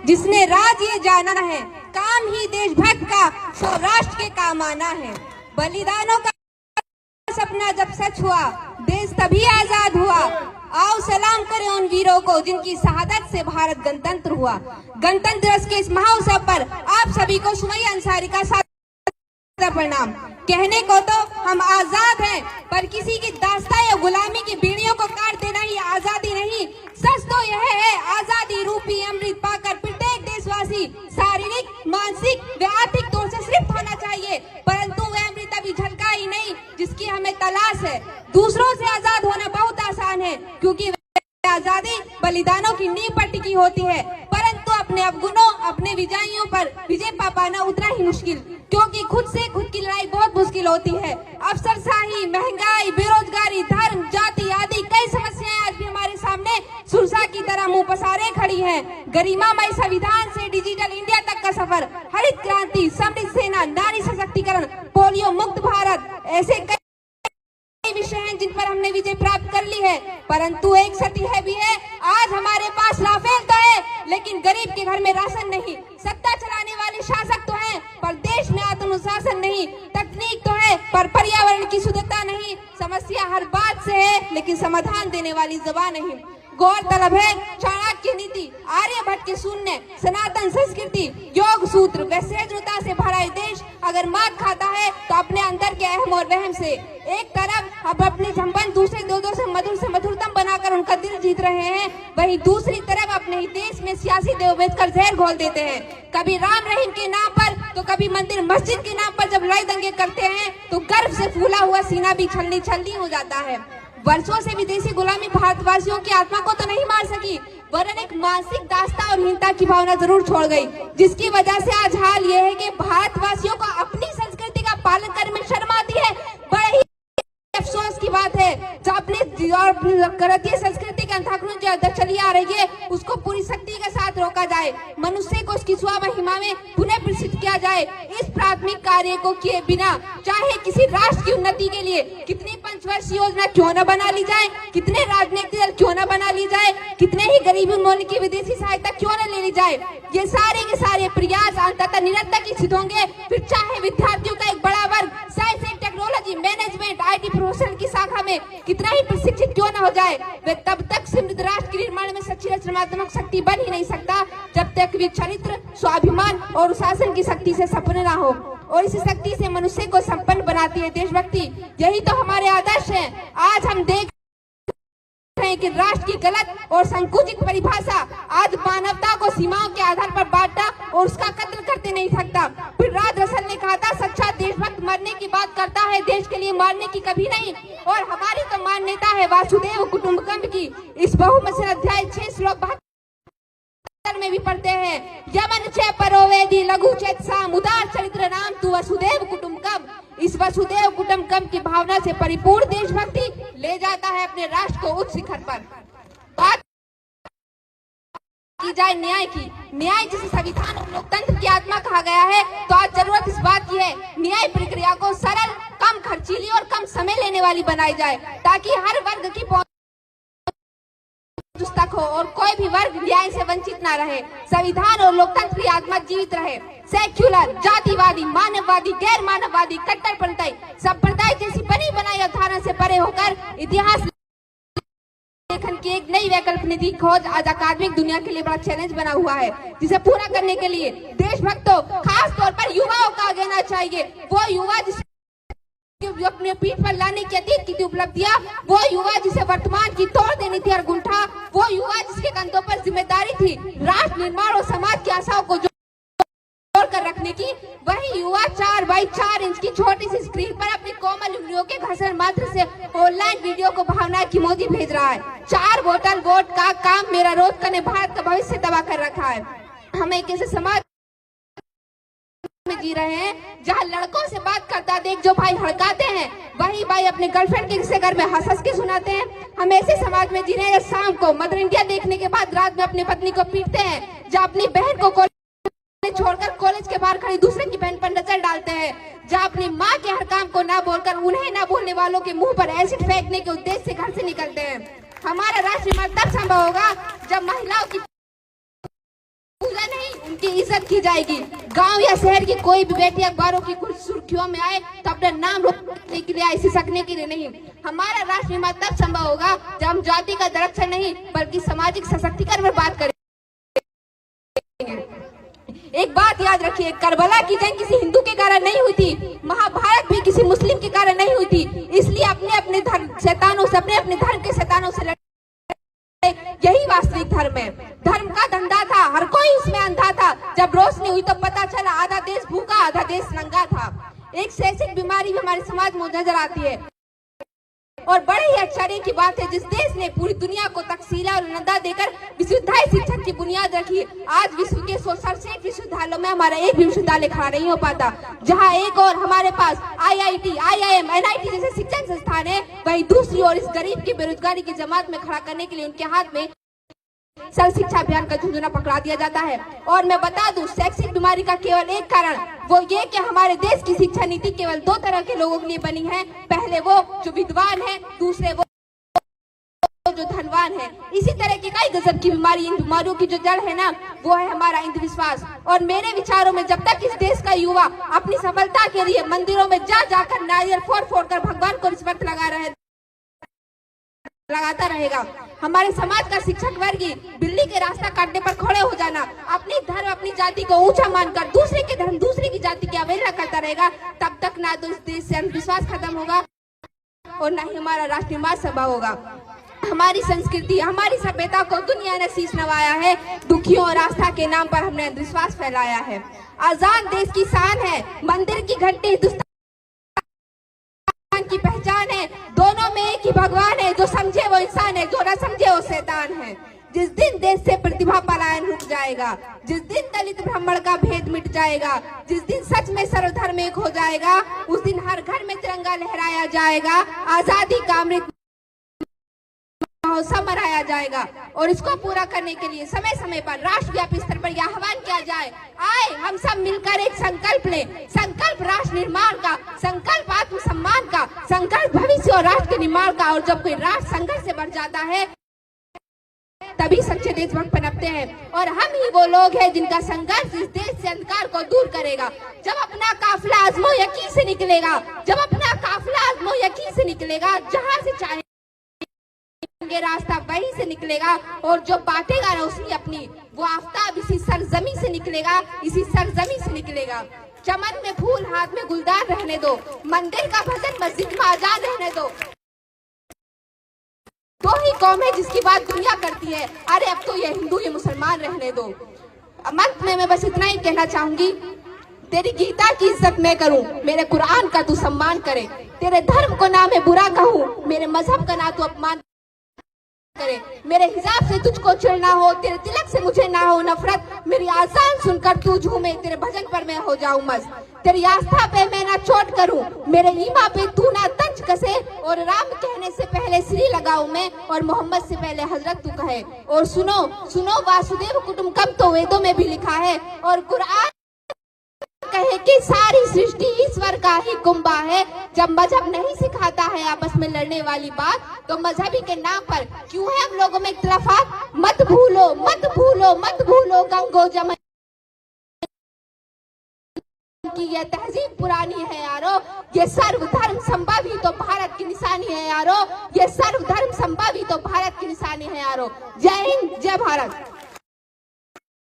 जिसने राज ये जाना है, काम ही देशभक्त का, सौराष्ट्र के काम आना है। बलिदानों का सपना जब सच हुआ, देश तभी आजाद हुआ। आओ सलाम करें उन वीरों को जिनकी शहादत से भारत गणतंत्र हुआ। गणतंत्र दिवस के इस महाअवसर पर आप सभी को सुमैया अंसारी का सादर प्रणाम। कहने को तो हम आजाद हैं, पर किसी की दास्तां या गुलामी की बीड़ियों को काट देना ही आजादी नहीं। सच तो यह है, आजादी रूपी अमृत पाकर प्रत्येक देशवासी शारीरिक, मानसिक व आर्थिक तौर से तृप्त होना चाहिए, परंतु वह अमृत अभी झलका ही नहीं जिसकी हमें तलाश है। दूसरों से आजाद होना बहुत आसान है, क्योंकि आजादी बलिदानों की नींव पर टिकी होती है, परंतु अपने अवगुणों, अपने विजयों पर विजय पा पाना उतना ही मुश्किल, क्योंकि खुद से खुद की लड़ाई बहुत मुश्किल होती है। अफसरशाही, महंगाई, बेरोजगारी, धर्म, जाति आदि कई समस्याएं आज भी हमारे सामने सुरसा की तरह मुंह पसारे खड़ी हैं। गरिमामय संविधान से डिजिटल इंडिया तक का सफर, हरित क्रांति, समृद्ध सेना, नारी सशक्तिकरण, पोलियो मुक्त भारत, ऐसे कई विषय हैं जिन पर हमने विजय प्राप्त कर ली है, परंतु एक सत्य है भी है, आज हमारे पास राफेल तो है, लेकिन गरीब के घर में राशन नहीं। सत्ता चलाने वाले शासक तो हैं, पर देश में आत्मनुशासन नहीं। तकनीक तो है, पर पर्यावरण की शुद्धता नहीं। समस्या हर बात से है, लेकिन समाधान देने वाली जुबान नहीं। गौरतलब है, चाणक्य नीति, आर्यभट्ट के शून्य, सनातन संस्कृति, योग सूत्र व सहजता से भरा देश अगर मात खाता है तो अपने अंदर के अहम और वहम से। एक तरफ अब अपने संबंध दूसरे दो से मधुरतम बनाकर उनका दिल जीत रहे हैं, वहीं दूसरी तरफ अपने ही देश में सियासी देव बेचकर जहर घोल देते हैं। कभी राम रहीम के नाम पर तो कभी मंदिर मस्जिद के नाम पर जब लड़ाई दंगे करते हैं तो गर्व से फूला हुआ सीना भी छलनी हो जाता है। वर्षों से विदेशी गुलामी भारतवासियों की आत्मा को तो नहीं मार सकी, वरन एक मानसिक दास्तां और हीनता की भावना जरूर छोड़ गई, जिसकी वजह से आज हाल यह है कि भारतवासियों को अपनी संस्कृति का पालन करने में शर्म आती है। बड़े ही अफसोस की बात है, जो अपने संस्कृति के अंधाधुंध जो चली आ रही है उसको पूरी शक्ति के साथ रोका जाए, मनुष्य को उसकी स्व महिमा में पुनः प्रसिद्ध किया जाए। इस प्राथमिक कार्य को किए बिना चाहे किसी राष्ट्र की उन्नति के लिए कितनी पंचवर्षीय योजना क्यों न बना ली जाए, कितने राजनीतिक दल क्यों न बना ली जाए, कितने ही गरीबी उन्मूलन की विदेशी सहायता क्यों न ले ली जाए, ये सारे के सारे प्रयास अंततः निरर्थक ही सिद्ध होंगे। फिर चाहे विद्यार्थियों का एक बड़ा वर्ग science and technology, management, IT profession की शाखा में कितना ही प्रशिक्षित क्यों न हो जाए, वे तब तक समृद्ध राष्ट्र के निर्माण में सच्ची रचनात्मक शक्ति बन ही नहीं सकता जब तक वे चरित्र, स्वाभिमान और शासन की शक्ति से संपन्न ना हो। और इस शक्ति से मनुष्य को संपन्न बनाती है देशभक्ति। यही तो हमारे आदर्श हैं। आज हम देख रहे हैं कि राष्ट्र की गलत और संकुचित परिभाषा आज मानवता को सीमाओं के आधार पर बांटा और उसका कत्ल करते नहीं सकता। फिर राज रसल ने कहा था, सच्चा देशभक्त मरने की बात करता है, देश के लिए मारने की कभी नहीं। और हमारी तो मान्यता है वासुदेव कुटुंबकम की। इस बहुवचन अध्याय 6 श्लोक 72 में भी पढ़ते हैं, यमन चे परोवेदी लघु चेत साम उदार चरित्र नाम तू वसुदेव कुटुंबकम। इस वसुदेव कुटुंबकम की भावना से परिपूर्ण देशभक्ति ले जाता है अपने राष्ट्र को उच्च शिखर पर। बात की जाए न्याय की, न्याय जिसे संविधान और लोकतंत्र की आत्मा कहा गया है, तो आज जरूरत इस बात की है न्याय प्रक्रिया को सरल, कम खर्चीली और कम समय लेने वाली बनाई जाए, ताकि हर वर्ग की तक हो और कोई भी वर्ग न्याय से वंचित ना रहे। संविधान और लोकतंत्र की आत्मा जीवित रहे। सेक्युलर, जातिवादी, मानववादी, गैर मानववादी, कट्टरपंथी संप्रदाय जैसी बनी बनाई अवधारणा से परे होकर इतिहास लेखन की एक नई वैकल्पिक खोज आज अकादमिक दुनिया के लिए बड़ा चैलेंज बना हुआ है, जिसे पूरा करने के लिए देशभक्तों, खास तौर पर युवाओं का आगे आना चाहिए। वो युवा जिसे अपने पीठ पर लाने की अतीत की उपलब्धियां, वो युवा जिसे वर्तमान की तोड़ देनी थी गुंठा, वो युवा जिसके कंधों पर जिम्मेदारी थी राष्ट्र निर्माण और समाज की आशाओं को जोड़ कर रखने की, वही युवा 4x4 इंच की छोटी सी स्क्रीन पर अपनी कोमल उंगलियों के घर्षण मात्र से ऑनलाइन वीडियो को भावना की मोदी भेज रहा है। 4 बोतल वोट का काम मेरा रोज का ने भारत का भविष्य तबाह कर रखा है। हम एक ऐसे समाज में जी रहे हैं जहां लड़कों से बात करता देख जो भाई हड़काते हैं, वही भाई अपने गर्लफ्रेंड के घर में हंस के सुनाते हैं। हम ऐसे समाज में जी रहे हैं शाम को मदर इंडिया देखने के बाद रात में अपनी पत्नी को पीटते हैं, जहाँ अपनी बहन को छोड़कर कॉलेज के बाहर खड़ी दूसरे की बहन पर नजर डालते हैं, जहाँ अपनी माँ के हर काम को ना बोलकर उन्हें ना बोलने वालों के मुंह पर एसिड फेंकने के उद्देश्य से घर से निकलते हैं। हमारा राष्ट्र निर्माण तब संभव होगा जब महिलाओं की पूजा नहीं उनकी इज्जत की जाएगी। गांव या शहर की कोई भी बेटी अखबारों की कुछ सुर्खियों में आए तो अपना नाम रोकने के लिए आए, सिसकने के लिए नहीं। हमारा राष्ट्र निर्माण तब संभव होगा जब हम जाति का आरक्षण नहीं बल्कि सामाजिक सशक्तिकरण पर बात करें। एक बात याद रखिए, करबला की जंग किसी हिंदू के कारण नहीं हुई थी, महाभारत भी किसी मुस्लिम के कारण नहीं हुई थी। इसलिए अपने अपने धर्म शैतानों से, अपने अपने धर्म के शैतानों से लड़े, यही वास्तविक धर्म है। धर्म का धंधा था, हर कोई उसमें अंधा था। जब रोशनी हुई तो पता चला आधा देश भूखा आधा देश नंगा था। एक शैक्षिक बीमारी भी हमारे समाज में नजर आती है और बड़े ही आश्चर्य की बात है, जिस देश ने पूरी दुनिया को तकसीला और नंदा देकर विश्वविद्यालय शिक्षा की बुनियाद रखी, आज विश्व के 167 विश्वविद्यालयों में हमारा एक भी विश्वविद्यालय खड़ा नहीं हो पाता। जहां एक और हमारे पास IIT, IIM, NIT जैसे शिक्षण संस्थान है, वहीं दूसरी ओर इस गरीब की बेरोजगारी की जमात में खड़ा करने के लिए उनके हाथ में सर्व शिक्षा अभियान का झुंझुना पकड़ा दिया जाता है। और मैं बता दूं, शैक्षिक बीमारी का केवल एक कारण वो ये कि हमारे देश की शिक्षा नीति केवल दो तरह के लोगों के लिए बनी है। पहले वो जो विद्वान है, दूसरे वो जो धनवान है। इसी तरह की कई गजब की बीमारी, इन बीमारियों की जो जड़ है ना, वो है हमारा अंधविश्वास। और मेरे विचारों में जब तक इस देश का युवा अपनी सफलता के लिए मंदिरों में जा जाकर नारियल फोड़ फोड़ कर भगवान को रिश्वत लगाता रहेगा, हमारे समाज का शिक्षक वर्ग ही बिल्ली के रास्ता काटने पर खड़े हो जाना, अपनी धर्म अपनी जाति को ऊंचा मानकर दूसरे के धर्म दूसरे की जाति की अवहेलना करता रहेगा, तब तक ना तो इस देश से अंधविश्वास खत्म होगा और ना ही हमारा राष्ट्र निर्माण संभव होगा। हमारी संस्कृति, हमारी सभ्यता को दुनिया ने शीश नवाया है। दुखियों और आस्था के नाम पर हमने अंधविश्वास फैलाया है। आजाद देश की शान है, मंदिर की घंटी हिंदुस्तान की पहचान है। दोनों में एक ही भगवान है, जो समझे वो इंसान है, जो न समझे वो शैतान है। जिस दिन देश से प्रतिभा पलायन रुक जाएगा, जिस दिन दलित ब्राह्मण का भेद मिट जाएगा, जिस दिन सच में सर्वधर्म एक हो जाएगा, उस दिन हर घर में तिरंगा लहराया जाएगा, आजादी का अमृत महोत्सव मनाया जाएगा। और इसको पूरा करने के लिए समय समय पर राष्ट्रव्यापी स्तर पर यह आह्वान किया जाए, आए हम सब मिलकर एक संकल्प लें। संकल्प राष्ट्र निर्माण का, संकल्प आत्मसम्मान का, संकल्प भविष्य और राष्ट्र के निर्माण का। और जब कोई राष्ट्र संघर्ष से बढ़ जाता है तभी सच्चे देशभक्त पनपते हैं। और हम ही वो लोग हैं जिनका संघर्ष इस देश से अंधकार को दूर करेगा। जब अपना काफिला आजमो यकीन से निकलेगा, जब अपना काफिला आजमो यकीन से निकलेगा, जहां से चाहे रास्ता वहीं से निकलेगा। और जो बांटेगा रोशनी अपनी, वो आफताब इसी सरजमी से निकलेगा, इसी सरजमी से निकलेगा। चमन में फूल हाथ में गुलदार रहने दो, मंदिर का भजन मस्जिद में आजाद रहने दो। दो ही कौम है जिसकी बात दुनिया करती है, अरे अब तो ये हिंदू ये मुसलमान रहने दो। अंत में मैं बस इतना ही कहना चाहूंगी, तेरी गीता की इज्जत मैं करूं, मेरे कुरान का तू सम्मान करे। तेरे धर्म को ना मैं बुरा कहूं, मेरे मजहब का ना तू अपमान करे। मेरे हिजाब से तुझको चिढ़ना हो, तेरे तिलक से मुझे ना हो नफरत। मेरी आजान सुनकर तू झूमे, तेरे भजन पर मैं हो जाऊं मस्त। तेरी आस्था पे मैं ना चोट करूं, मेरे ईमान पे तू ना तंज कसे। और राम कहने से पहले श्री लगाऊं मैं, और मोहम्मद से पहले हजरत तू कहे। और सुनो सुनो वासुदेव कुटुंबकम तो वेदों में भी लिखा है। और कुरान कहे कि सारी सृष्टि ईश्वर का ही कुंभा है। जब मजहब नहीं सिखाता है आपस में लड़ने वाली बात, तो मजहबी के नाम पर क्यों है हम लोगों में इख्तिलाफात। मत भूलो मत भूलो मत भूलो गंगो जमुना की ये तहजीब पुरानी है यारो। ये सर्वधर्म संभव ही तो भारत की निशानी है यारो। ये सर्वधर्म संभव ही तो भारत की निशानी है यारो। जय हिंद, जय भारत।